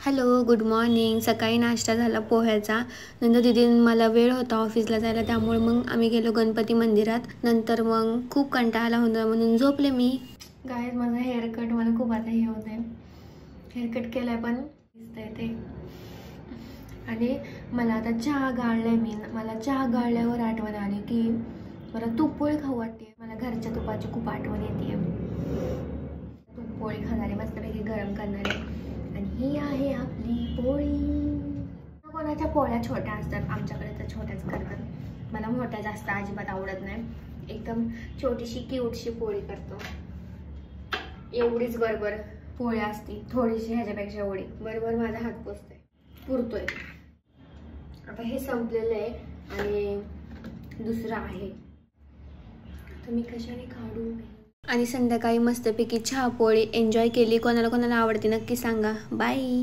Hello, good morning. सकाळी नाश्ता झाला पोह्याचा. नंतर दीदीनं मला वेळ होता ऑफिसला जायला, त्यामुळे मग आम्ही गेलो गणपती मंदिरात. नंतर मग खूप कंटाळा आला होता म्हणून झोपले मी. गाईज, माझा हेअरकट मला खूप आता हे होत आहे. हेअरकट केलाय पण दिसतंय ते. आणि मला आता चहा गाळलाय मी. मला चहा गाळल्यावर आठवण आली की मला तूपपोळी खाऊ वाटते. मला घरच्या तुपाची खूप आठवण येते. तूपपोळी खाणारे, मस्तपैकी गरम करणारे. आणि ही आहे आपली पोळी. कोणाच्या पोळ्या छोट्या असतात, आमच्याकडे तर छोट्याच करतात. मला मोठ्या जास्त अजिबात आवडत नाही. एकदम छोटीशी क्यूटशी पोळी करतो. एवढीच बरोबर पोळी असते, थोडीशी ह्याच्यापेक्षा एवढी बरोबर माझा हात पुरतोय. आता हे संपलेलं आहे आणि दुसरं आहे. आता मी कशाने काढू. आणि संध्याकाळी मस्तपैकी चहा पोळी एन्जॉय केली. कोणाला कोणाला आवडते नक्की सांगा. बाय.